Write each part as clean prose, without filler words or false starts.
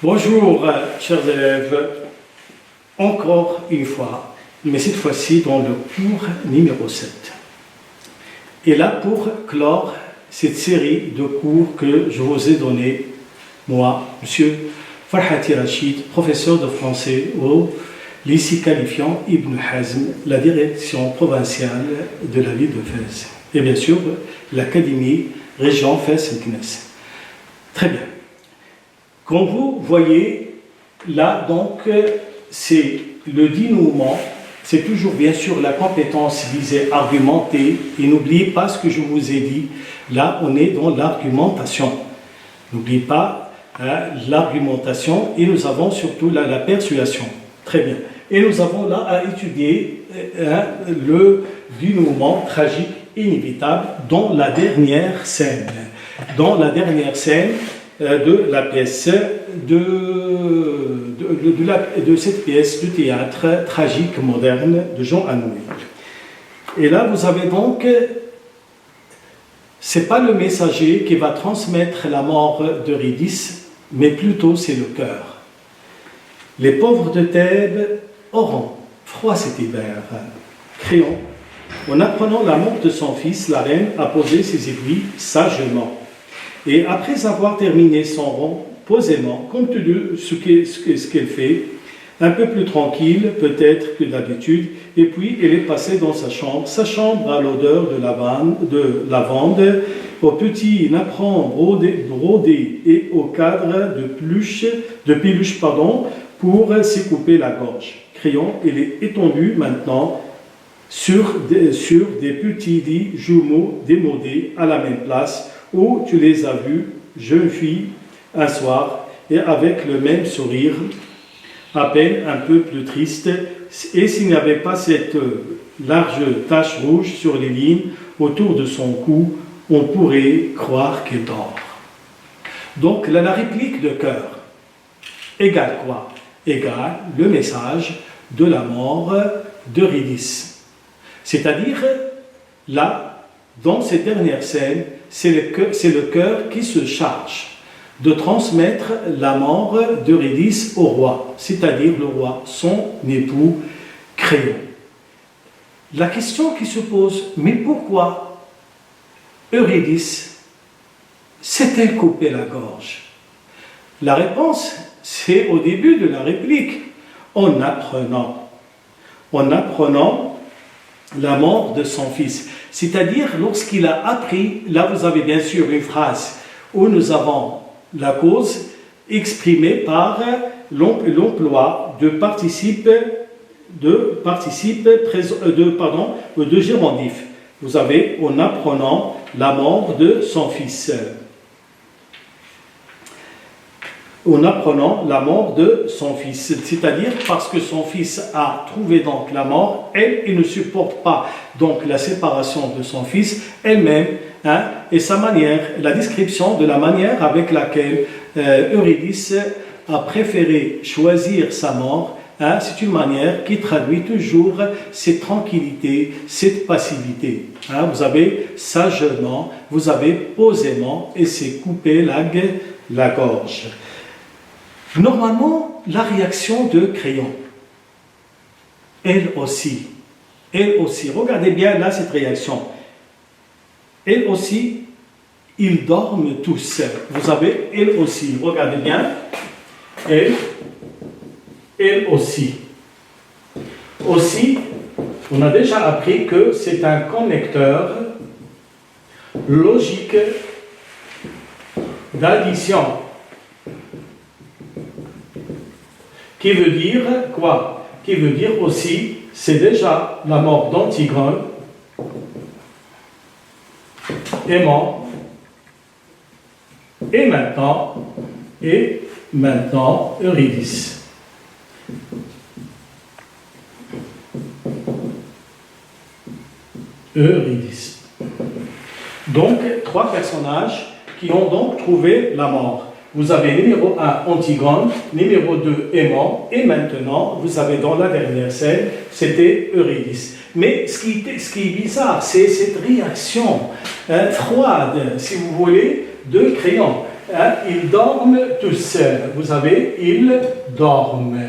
Bonjour, chers élèves, encore une fois, mais cette fois-ci dans le cours numéro 7. Et là, pour clore cette série de cours que je vous ai donné, moi, Monsieur Farhati Rachid, professeur de français au lycée qualifiant Ibn Hazm, la direction provinciale de la ville de Fès, et bien sûr l'académie région Fès-Meknès. Très bien. Comme vous voyez, là, donc, c'est le dénouement, c'est toujours bien sûr la compétence visée argumenter, et n'oubliez pas ce que je vous ai dit, là, on est dans l'argumentation. N'oubliez pas l'argumentation, et nous avons surtout là la persuasion. Très bien. Et nous avons là à étudier le dénouement tragique inévitable dans la dernière scène. Dans la dernière scène de la pièce, de cette pièce de théâtre tragique moderne de Jean Anouilh. Et là, vous avez donc, c'est pas le messager qui va transmettre la mort d'Eurydice, mais plutôt c'est le cœur. Les pauvres de Thèbes auront froid cet hiver. Créon, en apprenant la mort de son fils, la reine a posé ses aiguilles sagement. Et après avoir terminé son rang posément, compte tenu de ce qu'elle fait, un peu plus tranquille peut-être que d'habitude, et puis elle est passée dans sa chambre à l'odeur de lavande, au petit napperon brodé et au cadre de peluche, pour s'y couper la gorge. Crayon, elle est étendue maintenant sur des petits lits jumeaux démodés à la même place où tu les as vus, jeune fille, un soir, et avec le même sourire, à peine un peu plus triste, et s'il n'y avait pas cette large tache rouge sur les lignes autour de son cou, on pourrait croire qu'elle dort. Donc la réplique de cœur égale quoi? Égale le message de la mort d'Eurydice. C'est-à-dire, là, dans cette dernière scène, c'est le cœur qui se charge de transmettre la mort d'Eurydice au roi, c'est-à-dire le roi, son époux Créon. La question qui se pose, mais pourquoi Eurydice s'est-elle coupé la gorge? La réponse, c'est au début de la réplique, en apprenant la mort de son fils. C'est-à-dire, lorsqu'il a appris, là vous avez bien sûr une phrase où nous avons la cause exprimée par l'emploi de gérondif. Vous avez en apprenant la mort de son fils. En apprenant la mort de son fils, c'est-à-dire parce que son fils a trouvé donc la mort, elle ne supporte pas donc la séparation de son fils elle-même, et sa manière, la description de la manière avec laquelle Eurydice a préféré choisir sa mort, c'est une manière qui traduit toujours cette tranquillité, cette passivité. Vous avez sagement, vous avez posément, et c'est couper la gorge. Normalement, la réaction de Créon, elle aussi, regardez bien là cette réaction, elle aussi, ils dorment tous. Vous avez elle aussi, regardez bien, elle aussi. Aussi, on a déjà appris que c'est un connecteur logique d'addition. Qui veut dire quoi? Qui veut dire aussi, c'est déjà la mort d'Antigone, est mort, et maintenant Eurydice. Donc, trois personnages qui ont donc trouvé la mort. Vous avez numéro 1, Antigone, numéro 2, Aimant, et maintenant, vous avez dans la dernière scène, c'était Eurydice. Mais ce qui est bizarre, c'est cette réaction froide, si vous voulez, de Créon. ils dorment tous. Vous savez, ils dorment.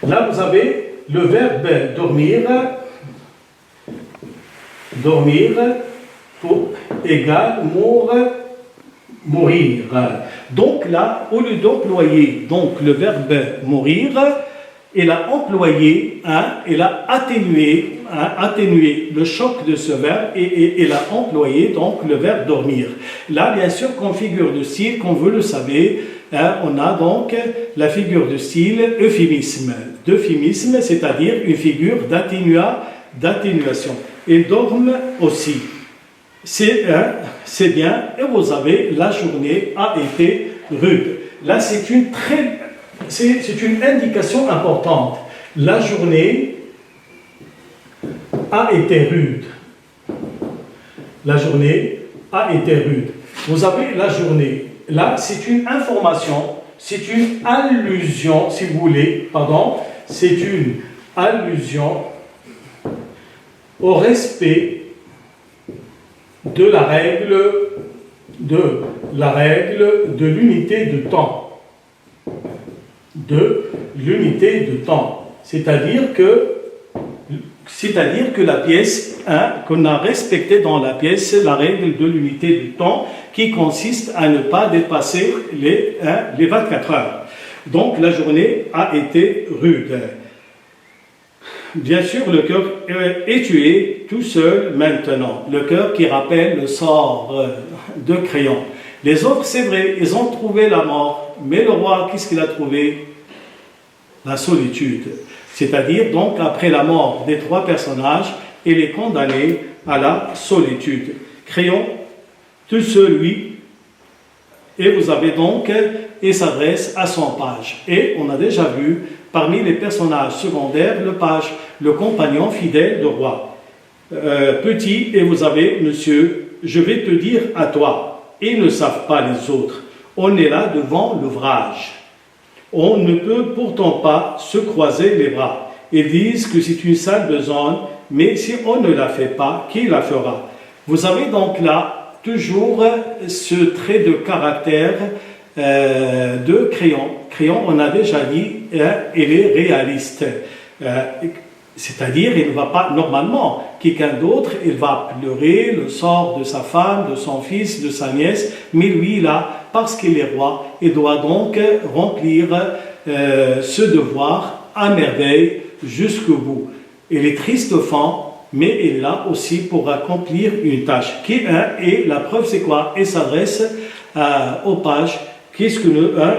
Là, vous avez le verbe dormir. Dormir pour égal mourir. Donc là, au lieu d'employer donc le verbe mourir, il a employé, il a atténué le choc de ce verbe et il a employé donc le verbe dormir. Là, bien sûr, comme figure de style, comme vous le savez, on a donc la figure de style euphémisme. D'euphémisme, c'est-à-dire une figure d'atténuation. Ils dorment aussi. C'est bien, et vous avez la journée a été rude. Là, c'est une indication importante. La journée a été rude. La journée a été rude. Vous avez la journée. Là, c'est une information, c'est une allusion, si vous voulez, c'est une allusion au respect de la règle de l'unité de temps. De l'unité de temps. C'est-à-dire que la pièce, qu'on a respecté dans la pièce la règle de l'unité de temps qui consiste à ne pas dépasser les 24 heures. Donc la journée a été rude. Bien sûr, le cœur est tué tout seul maintenant. Le cœur qui rappelle le sort de Créon. Les autres, c'est vrai, ils ont trouvé la mort. Mais le roi, qu'est-ce qu'il a trouvé? La solitude. C'est-à-dire, donc, après la mort des trois personnages, il est condamné à la solitude. Créon, tout seul, lui, et vous avez donc, il s'adresse à son page. Et on a déjà vu, parmi les personnages secondaires, le page, le compagnon fidèle du roi. Petit, et vous avez, monsieur, je vais te dire à toi, ils ne savent pas les autres. On est là devant l'ouvrage. On ne peut pourtant pas se croiser les bras. Ils disent que c'est une sale besogne, mais si on ne la fait pas, qui la fera? Vous avez donc là toujours ce trait de caractère de Créon. Créon, on a déjà dit, il est réaliste. C'est-à-dire, il ne va pas, normalement, quelqu'un d'autre, il va pleurer le sort de sa femme, de son fils, de sa nièce, mais lui, là, parce qu'il est roi, il doit donc remplir ce devoir à merveille jusqu'au bout. Il est triste enfant, mais il est là aussi pour accomplir une tâche. Et la preuve, c'est quoi? Il s'adresse au page. Qu'est-ce que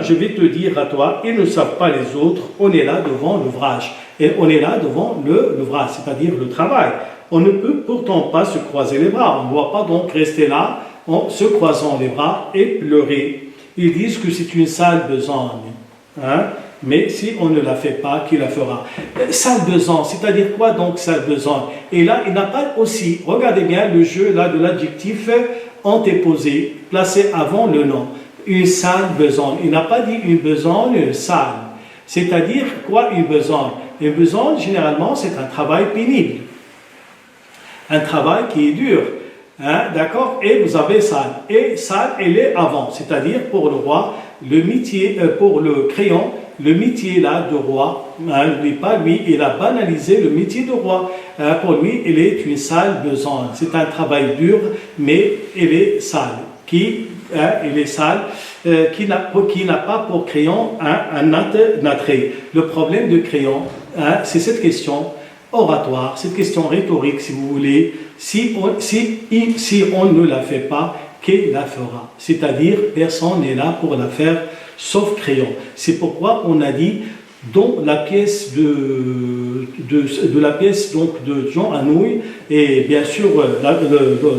je vais te dire à toi, ils ne savent pas les autres, on est là devant l'ouvrage. Et on est là devant l'ouvrage, c'est-à-dire le travail. On ne peut pourtant pas se croiser les bras. On ne doit pas donc rester là en se croisant les bras et pleurer. Ils disent que c'est une sale besogne. Mais si on ne la fait pas, qui la fera? Sale besogne, c'est-à-dire quoi donc sale besogne? Et là, il n'a pas aussi, regardez bien le jeu là de l'adjectif antéposé, placé avant le nom. Une sale besogne. Il n'a pas dit une besogne sale. C'est-à-dire quoi une besogne? Une besogne, généralement, c'est un travail pénible. Un travail qui est dur. D'accord? Et vous avez sale. Et sale, elle est avant. C'est-à-dire pour le roi, le métier, pour le Créon, le métier là de roi, n'oublie pas, lui, il a banalisé le métier de roi. Pour lui, il est une sale besogne. C'est un travail dur, mais il est sale. Il est sale, qui n'a pas pour Créon un attrait. Le problème de Créon, c'est cette question oratoire, cette question rhétorique, si vous voulez. Si on ne la fait pas, qui la fera? C'est-à-dire, personne n'est là pour la faire, sauf Créon. C'est pourquoi on a dit, dans la pièce de la pièce donc de Jean Anouilh et bien sûr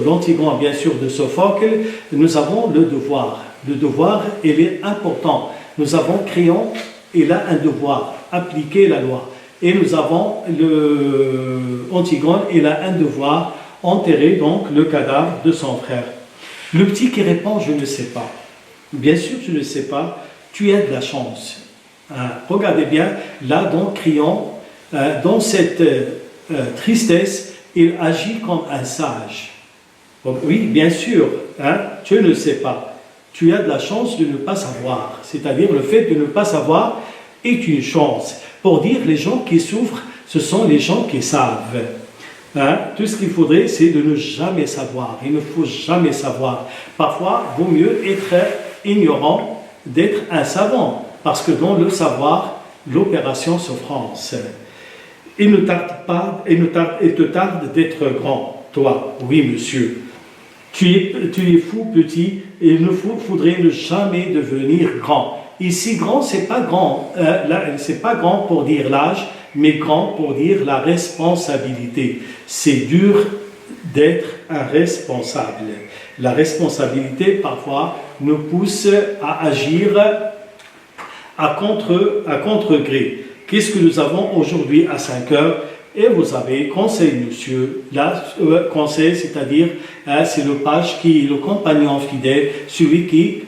l'Antigone bien sûr de Sophocle, nous avons le devoir. Le devoir, il est important. Nous avons Créon, il a un devoir, appliquer la loi. Et nous avons Antigone, il a un devoir, enterrer donc le cadavre de son frère. Le petit qui répond, je ne sais pas. Bien sûr, tu ne sais pas, tu as de la chance. Regardez bien, là, dans Créon, dans cette tristesse, il agit comme un sage. Donc, oui, bien sûr, hein, tu ne sais pas. Tu as de la chance de ne pas savoir. C'est-à-dire le fait de ne pas savoir est une chance. Pour dire les gens qui souffrent, ce sont les gens qui savent. Hein? Tout ce qu'il faudrait, c'est de ne jamais savoir. Il ne faut jamais savoir. Parfois, il vaut mieux être ignorant d'être un savant. Parce que dans le savoir, l'opération se France. Il ne tarde pas, il te tarde d'être grand. Toi, oui, monsieur. Tu es fou, petit, et il ne faudrait ne jamais devenir grand. Ici, grand, c'est pas grand. C'est pas grand pour dire l'âge, mais grand pour dire la responsabilité. C'est dur d'être un responsable. La responsabilité, parfois, nous pousse à agir à contre-gré. Qu'est-ce que nous avons aujourd'hui à 5 heures? Et vous avez conseil, monsieur. Là, conseil, c'est-à-dire, c'est le page le compagnon fidèle, celui qui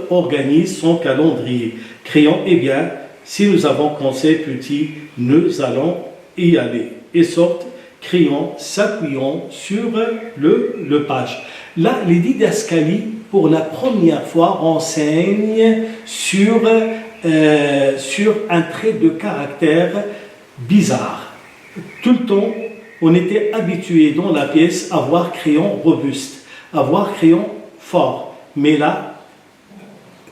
organise son calendrier. Crions, eh bien, si nous avons conseil petit, nous allons y aller. Et sorte, crions, s'appuyons sur le page. Là, les didascalies, pour la première fois, renseignent sur un trait de caractère bizarre. Tout le temps, on était habitué dans la pièce à voir crayon robuste, à voir crayon fort. Mais là,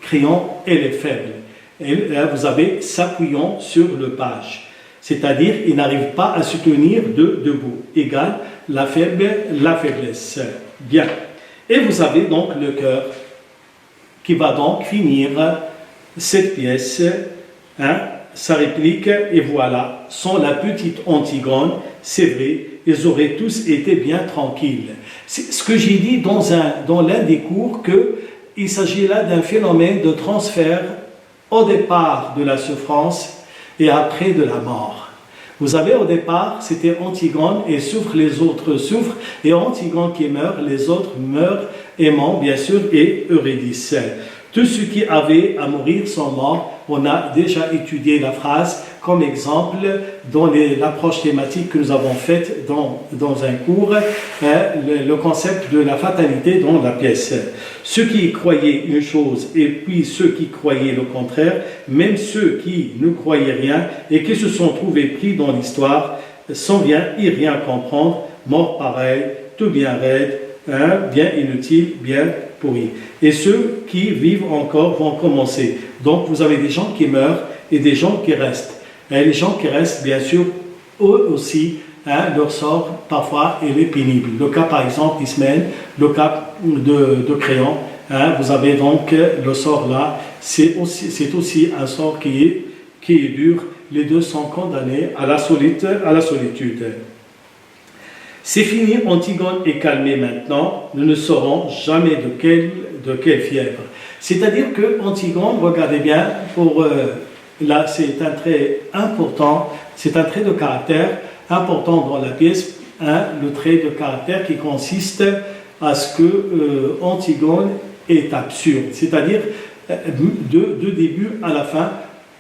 crayon, elle est faible. Et là, vous avez s'appuyant sur le page. C'est-à-dire, il n'arrive pas à se tenir debout. Égale la faiblesse. Bien. Et vous avez donc le cœur qui va donc finir cette pièce, hein, sa réplique, et voilà, sans la petite Antigone, c'est vrai, ils auraient tous été bien tranquilles. C'est ce que j'ai dit dans l'un des cours, qu'il s'agit là d'un phénomène de transfert au départ de la souffrance et après de la mort. Vous savez, au départ, c'était Antigone et souffre, les autres souffrent, et Antigone qui meurt, les autres meurent, aimant bien sûr, et Eurydice. Tous ceux qui avaient à mourir sont morts. On a déjà étudié la phrase comme exemple dans l'approche thématique que nous avons faite dans un cours, le concept de la fatalité dans la pièce. Ceux qui croyaient une chose et puis ceux qui croyaient le contraire, même ceux qui ne croyaient rien et qui se sont trouvés pris dans l'histoire, sans rien comprendre, morts pareils, tout bien raide, hein, bien inutile, bien pourri. Et ceux qui vivent encore vont commencer. Donc vous avez des gens qui meurent et des gens qui restent. Et les gens qui restent, bien sûr, eux aussi, hein, leur sort parfois il est pénible. Le cas par exemple d'Ismaël, le cas de Créon, hein, vous avez donc le sort là, c'est aussi un sort qui est dur. Les deux sont condamnés à la solitude. C'est fini, Antigone est calmée maintenant, nous ne saurons jamais de quelle fièvre. C'est-à-dire que Antigone, regardez bien, là c'est un trait important, c'est un trait de caractère important dans la pièce, hein, le trait de caractère qui consiste à ce que Antigone est absurde. C'est-à-dire, de début à la fin,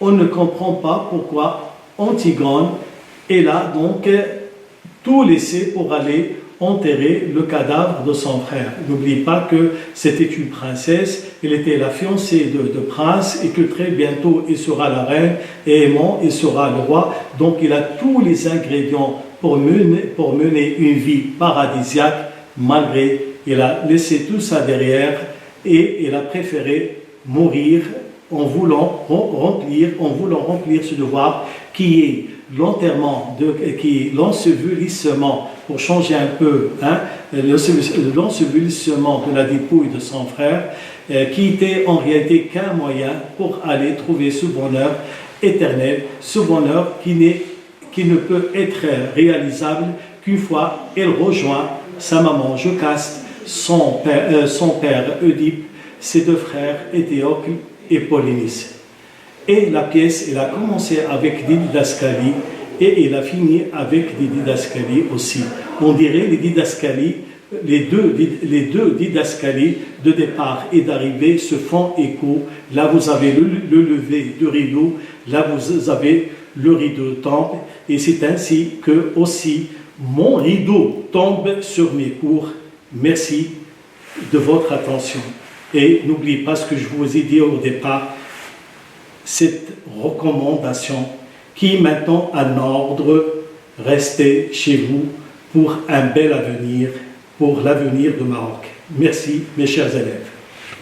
on ne comprend pas pourquoi Antigone est là, donc tout laissé pour aller enterrer le cadavre de son frère. N'oubliez pas que c'était une princesse, elle était la fiancée de prince et que très bientôt il sera la reine et aimant il sera le roi. Donc il a tous les ingrédients pour mener une vie paradisiaque, malgré il a laissé tout ça derrière et il a préféré mourir en voulant remplir ce devoir qui est l'ensevelissement, pour changer un peu, hein, l'ensevelissement de la dépouille de son frère, qui était en réalité qu'un moyen pour aller trouver ce bonheur éternel, ce bonheur qui ne peut être réalisable qu'une fois elle rejoint sa maman Jocaste, son père Oedipe, ses deux frères Éthéocle et Polynice. Et la pièce, elle a commencé avec des didascalies et elle a fini avec des didascalies aussi. On dirait les deux didascalies de départ et d'arrivée se font écho. Là, vous avez le lever du rideau, là, vous avez le rideau tombe, et c'est ainsi que aussi mon rideau tombe sur mes cours. merci de votre attention. Et n'oubliez pas ce que je vous ai dit au départ, cette recommandation qui est maintenant un ordre, restez chez vous pour un bel avenir, pour l'avenir de Maroc. Merci mes chers élèves.